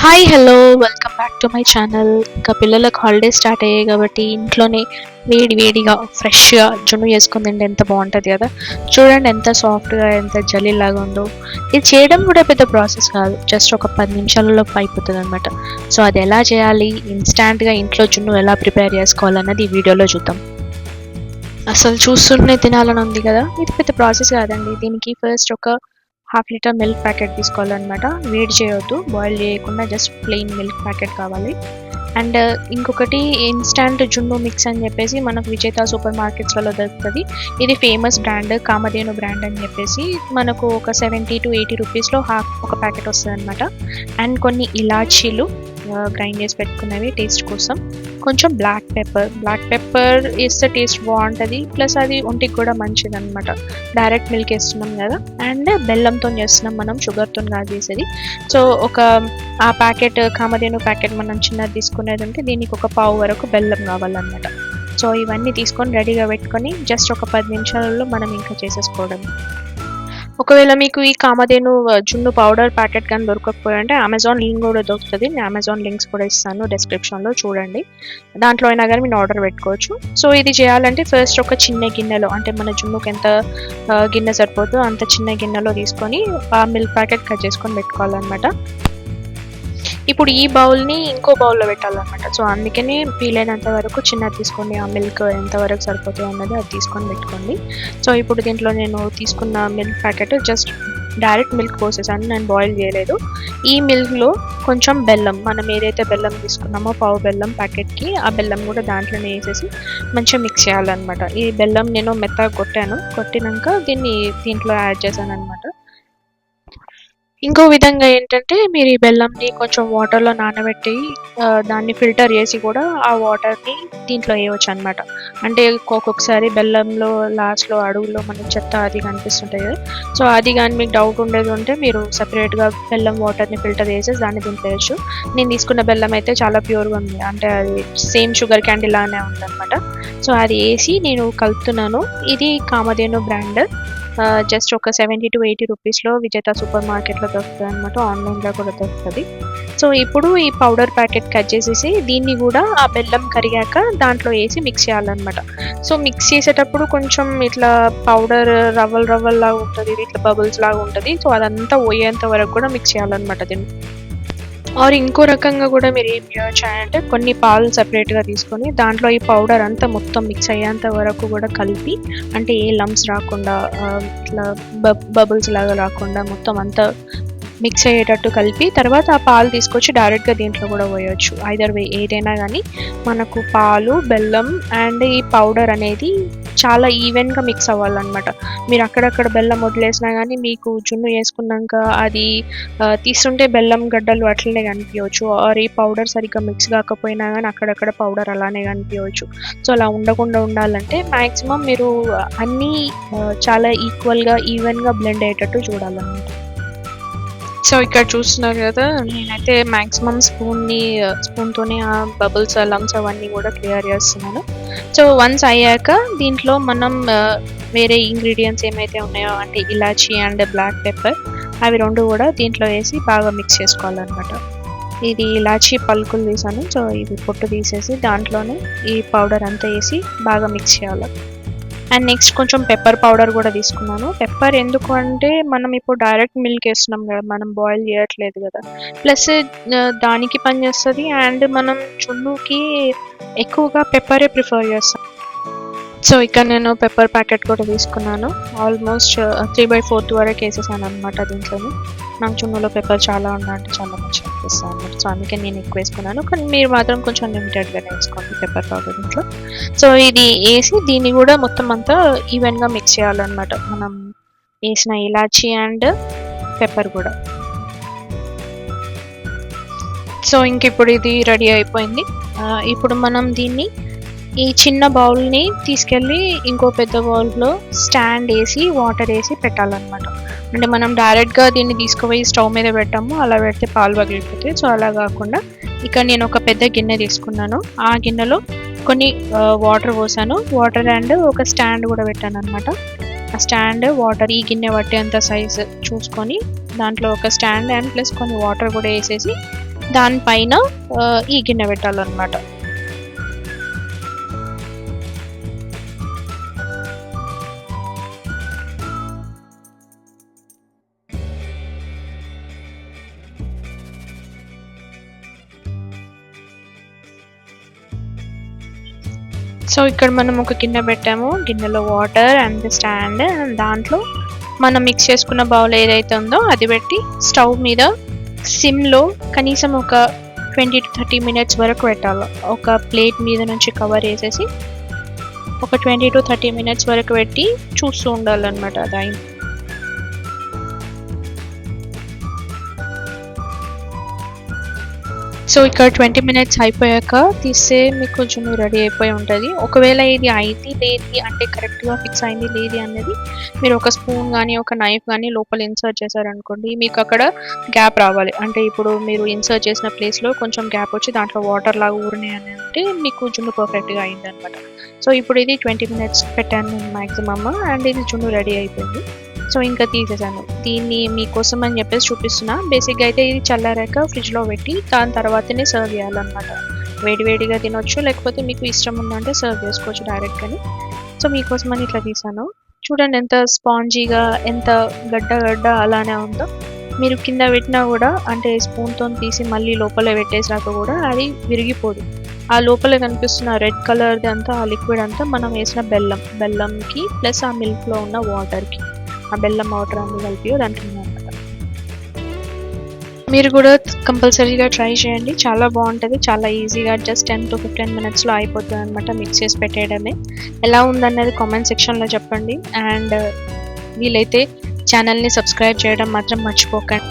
Hi hello welcome back to my channel. ఇంకా పిల్లలకు holidays start అయ్యాయి కాబట్టి ఇంట్లోనే వేడి వేడిగా ఫ్రెష్గా జున్ను చేసుకుని తింటే ఎంత బాగుంటుంది కదా. చూడండి ఎంత సాఫ్ట్గా ఎంత జల్లీలాగా ఉందో. ఇది చేయడం కూడా పెద్ద ప్రాసెస్ కాదు, జస్ట్ ఒక 10 నిమిషాలలో అయిపోతుంది అనమాట. సో అది ఎలా చేయాలి, ఇన్స్టాంట్గా ఇంట్లో జున్ను ఎలా ప్రిపేర్ చేసుకోవాలన్నది ఈ వీడియోలో చూద్దాం. అసలు చూస్తూనే తినాలని ఉంది కదా. ఇది పెద్ద ప్రాసెస్ కాదండి. దీనికి ఫస్ట్ ఒక హాఫ్ లీటర్ మిల్క్ ప్యాకెట్ తీసుకోవాలన్నమాట. వేడి చేయొద్దు, బాయిల్ చేయకుండా జస్ట్ ప్లెయిన్ మిల్క్ ప్యాకెట్ కావాలి. అండ్ ఇంకొకటి ఇన్స్టాంట్ జున్ను మిక్స్ అని చెప్పేసి మనకు విజేత సూపర్ మార్కెట్స్లలో దొరుకుతుంది. ఇది ఫేమస్ బ్రాండ్, కామధేను బ్రాండ్ అని చెప్పేసి మనకు ఒక 70 to 80 రూపీస్లో ఒక ప్యాకెట్ వస్తుంది అనమాట. అండ్ కొన్ని ఇలాచీలు గ్రైండ్ చేసి పెట్టుకున్నవి టేస్ట్ కోసం. కొంచెం బ్లాక్ పెప్పర్ వేస్తే టేస్ట్ బాగుంటుంది, ప్లస్ అది ఒంటికి కూడా మంచిది అనమాట. డైరెక్ట్ మిల్క్ వేస్తున్నాం కదా. అండ్ బెల్లంతో చేస్తున్నాం మనం, షుగర్తో కాదు చేసేది. సో ఆ ప్యాకెట్ కామధేను ప్యాకెట్ మనం చిన్నది తీసుకునేది ఉంటే దీనికి ఒక పావు వరకు బెల్లం కావాలన్నమాట. సో ఇవన్నీ తీసుకొని రెడీగా పెట్టుకొని జస్ట్ ఒక 10 నిమిషాలలో మనం ఇంకా చేసేసుకోవడం. ఒకవేళ మీకు ఈ కామధేను జున్ను పౌడర్ ప్యాకెట్ కానీ దొరకకపోయింటే అమెజాన్ లింక్ కూడా దొరుకుతుంది. నేను అమెజాన్ లింక్స్ కూడా ఇస్తాను డిస్క్రిప్షన్లో, చూడండి. దాంట్లో అయినా కానీ మీరు ఆర్డర్ పెట్టుకోవచ్చు. సో ఇది చేయాలంటే ఫస్ట్ ఒక చిన్న గిన్నెలో, అంటే మన జున్నుకి ఎంత గిన్నె సరిపోతుందో అంత చిన్న గిన్నెలో తీసుకొని ఆ మిల్క్ ప్యాకెట్ కట్ చేసుకొని పెట్టుకోవాలన్నమాట. ఇప్పుడు ఈ బౌల్ని ఇంకో బౌల్లో పెట్టాలన్నమాట. సో అందుకనే వీలైనంత వరకు చిన్నది తీసుకోండి. ఆ మిల్క్ ఎంతవరకు సరిపోతుంది అన్నది అది తీసుకొని పెట్టుకోండి. సో ఇప్పుడు దీంట్లో నేను తీసుకున్న milk packet just direct milk పోసేసాను, నేను బాయిల్ చేయలేదు. ఈ మిల్క్లో కొంచెం బెల్లం, మనం ఏదైతే బెల్లం తీసుకున్నామో పావు బెల్లం ప్యాకెట్కి, ఆ బెల్లం కూడా దాంట్లోనే వేసేసి మంచిగా మిక్స్ చేయాలన్నమాట. ఈ బెల్లం నేను మెత్తగా కొట్టినాక దీంట్లో యాడ్ చేశాను అనమాట. ఇంకో విధంగా ఏంటంటే మీరు ఈ బెల్లంని కొంచెం వాటర్లో నానబెట్టి దాన్ని ఫిల్టర్ చేసి కూడా ఆ వాటర్ని దీంట్లో వేయవచ్చు అనమాట. అంటే ఒక్కొక్కసారి బెల్లంలో లాస్ట్లో అడుగులో మనకి చెత్త అది కనిపిస్తుంటాయి కదా. సో అది కానీ మీకు డౌట్ ఉండేది ఉంటే మీరు సపరేట్గా బెల్లం వాటర్ని ఫిల్టర్ చేసేసి దాన్ని దీంట్లో వేయచ్చు. నేను తీసుకున్న బెల్లం అయితే చాలా ప్యూర్గా ఉంది, అంటే అది సేమ్ షుగర్ క్యాండీ లానే ఉందన్నమాట. సో అది వేసి నేను కలుపుతున్నాను. ఇది కామధేను బ్రాండ్, జస్ట్ ఒక 70 to 80 రూపీస్లో విజేత సూపర్ మార్కెట్లో దొరుకుతుంది అనమాట. ఆన్లైన్లో కూడా దొరుకుతుంది. సో ఇప్పుడు ఈ పౌడర్ ప్యాకెట్ కట్ చేసేసి దీన్ని కూడా ఆ బెల్లం కరిగాక దాంట్లో వేసి మిక్స్ చేయాలన్నమాట. సో మిక్స్ చేసేటప్పుడు కొంచెం ఇట్లా పౌడర్ రవ్వలు లాగా ఉంటుంది, ఇట్లా బబుల్స్ లాగా ఉంటుంది. సో అదంతా పోయేంత వరకు కూడా మిక్స్ చేయాలన్నమాట దీన్ని. ఆర్ ఇంకో రకంగా కూడా మీరు ఏం చేయవచ్చు అంటే కొన్ని పాలు సపరేట్గా తీసుకొని దాంట్లో ఈ పౌడర్ అంతా మొత్తం మిక్స్ అయ్యేంత వరకు కూడా కలిపి, అంటే ఏ లంప్స్ రాకుండా ఇట్లా బబుల్స్ లాగా రాకుండా మొత్తం అంతా మిక్స్ అయ్యేటట్టు కలిపి తర్వాత ఆ పాలు తీసుకొచ్చి డైరెక్ట్గా దీంట్లో కూడా పోయవచ్చు. ఐదర్ వే ఏదైనా కానీ మనకు పాలు, బెల్లం అండ్ ఈ పౌడర్ అనేది చాలా ఈవెన్గా మిక్స్ అవ్వాలన్నమాట. మీరు అక్కడక్కడ బెల్లం వదిలేసినా కానీ మీకు జున్ను వేసుకున్నాక అది తీస్తుంటే బెల్లం గడ్డలు అట్లనే కనిపించవచ్చు. ఆర్ ఈ పౌడర్ సరిగ్గా మిక్స్ కాకపోయినా కానీ అక్కడక్కడ పౌడర్ అలానే కనిపించవచ్చు. సో అలా ఉండకుండా ఉండాలంటే మ్యాక్సిమం మీరు అన్నీ చాలా ఈక్వల్గా ఈవెన్గా బ్లెండ్ అయ్యేటట్టు చూడాలన్నమాట. సో ఇక్కడ చూస్తున్నారు కదా, నేనైతే మ్యాక్సిమం స్పూన్తోనే ఆ బబుల్స్ లంప్స్ అవన్నీ కూడా క్లియర్ చేస్తున్నాను. సో వన్స్ అయ్యాక దీంట్లో మనం వేరే ఇంగ్రీడియంట్స్ ఏమైతే ఉన్నాయో, అంటే ఇలాచీ అండ్ బ్లాక్ పెప్పర్, అవి రెండు కూడా దీంట్లో వేసి బాగా మిక్స్ చేసుకోవాలన్నమాట. ఇది ఇలాచీ పలుకులు తీసాను, సో ఇది పొట్టు తీసేసి దాంట్లోనే ఈ పౌడర్ అంతా వేసి బాగా మిక్స్ చేయాలి. అండ్ నెక్స్ట్ కొంచెం పెప్పర్ పౌడర్ కూడా తీసుకున్నాను. పెప్పర్ ఎందుకు అంటే మనం ఇప్పుడు డైరెక్ట్ మిల్క్ వేస్తున్నాం కదా, మనం బాయిల్ చేయట్లేదు కదా, ప్లస్ దానికి పని చేస్తుంది. అండ్ మనం జున్నుకి ఎక్కువగా పెప్పరే ప్రిఫర్ చేస్తాం. సో ఇక్కడ నేను పెప్పర్ ప్యాకెట్ కూడా తీసుకున్నాను. ఆల్మోస్ట్ 3/4 వరకు వేసేసాను అనమాట దీంట్లోని. నాకు జున్నులో పెప్పర్ చాలా ఉందంటే చాలా మంచిగా అనిపిస్తుంది అనమాట. సో అందుకే నేను ఎక్కువ వేసుకున్నాను, కానీ మీరు మాత్రం కొంచెం లిమిటెడ్గానే వేసుకోండి పెప్పర్ పౌడర్ ఇంట్లో. సో ఇది వేసి దీన్ని కూడా మొత్తం అంతా ఈవెన్గా మిక్స్ చేయాలన్నమాట, మనం వేసిన ఇలాచీ అండ్ పెప్పర్ కూడా. సో ఇంక ఇప్పుడు ఇది రెడీ అయిపోయింది. ఇప్పుడు మనం దీన్ని ఈ చిన్న బౌల్ని తీసుకెళ్ళి ఇంకో పెద్ద బౌల్లో స్టాండ్ వేసి వాటర్ వేసి పెట్టాలన్నమాట. అంటే మనం డైరెక్ట్గా దీన్ని తీసుకుపోయి స్టవ్ మీద పెట్టాము, అలా పెడితే పాలు పగిలిపోతాయి. సో అలా కాకుండా ఇక్కడ నేను ఒక పెద్ద గిన్నె తీసుకున్నాను. ఆ గిన్నెలో కొన్ని వాటర్ పోసాను, వాటర్ అండ్ ఒక స్టాండ్ కూడా పెట్టాను అనమాట. ఆ స్టాండ్ వాటర్ ఈ గిన్నె పట్టేంత సైజు చూసుకొని దాంట్లో ఒక స్టాండ్ అండ్ ప్లస్ కొన్ని వాటర్ కూడా వేసేసి దానిపైన ఈ గిన్నె పెట్టాలన్నమాట. సో ఇక్కడ మనం ఒక గిన్నె పెట్టాము, గిన్నెలో వాటర్ అండ్ స్టాండ్ అండ్ దాంట్లో మనం మిక్స్ చేసుకున్న బౌల్ ఏదైతే ఉందో అది పెట్టి స్టవ్ మీద సిమ్లో కనీసం ఒక 20 to 30 minutes వరకు పెట్టాలి. ఒక ప్లేట్ మీద నుంచి కవర్ వేసేసి ఒక 20 to 30 minutes వరకు పెట్టి చూస్తూ ఉండాలన్నమాట. అది సో ఇక్కడ 20 minutes అయిపోయాక తీస్తే మీకు జున్ను రెడీ అయిపోయి ఉంటుంది. ఒకవేళ ఇది అయింది లేది అంటే కరెక్ట్గా ఫిక్స్ అయింది లేది అనేది మీరు ఒక స్పూన్ కానీ ఒక నైఫ్ కానీ లోపల ఇన్సర్ట్ చేశారనుకోండి, మీకు అక్కడ గ్యాప్ రావాలి. అంటే ఇప్పుడు మీరు ఇన్సర్ట్ చేసిన ప్లేస్లో కొంచెం గ్యాప్ వచ్చి దాంట్లో వాటర్ లాగా ఊరినాయి అని అంటే మీకు జున్ను పర్ఫెక్ట్గా అయింది అనమాట. సో ఇప్పుడు ఇది 20 minutes పెట్టాను నేను మ్యాక్సిమమ్ అండ్ ఇది జున్ను రెడీ అయిపోయింది. సో ఇంకా తీసేసాను. దీన్ని మీకోసం అని చెప్పేసి చూపిస్తున్నా. బేసిక్గా అయితే ఇది చల్లారాక ఫ్రిడ్జ్లో పెట్టి దాని తర్వాతనే సర్వ్ చేయాలన్నమాట. వేడివేడిగా తినొచ్చు, లేకపోతే మీకు ఇష్టం ఉందంటే సర్వ్ చేసుకోవచ్చు డైరెక్ట్గాని. సో మీకోసం అని ఇట్లా తీసాను. చూడండి ఎంత స్పాంజీగా, ఎంత గడ్డ అలానే ఉందో. మీరు కింద పెట్టినా కూడా అంటే స్పూన్తో తీసి మళ్ళీ లోపల పెట్టేసాక కూడా అది విరిగిపోదు. ఆ లోపల కనిపిస్తున్న రెడ్ కలర్ది అంతా ఆ లిక్విడ్ అంతా మనం వేసిన బెల్లంకి ప్లస్ ఆ మిల్క్లో ఉన్న వాటర్కి, ఆ బెల్లం వాటర్ అన్ని కలిపి దాంట్లో అనమాట. మీరు కూడా కంపల్సరీగా ట్రై చేయండి, చాలా బాగుంటుంది. చాలా ఈజీగా జస్ట్ 10 to 15 minutesలో అయిపోతుంది అనమాట. మిక్స్ చేసి పెట్టేయడమే. ఎలా ఉందన్నది కామెంట్ సెక్షన్లో చెప్పండి. అండ్ వీలైతే ఛానల్ని సబ్స్క్రైబ్ చేయడం మాత్రం మర్చిపోకండి.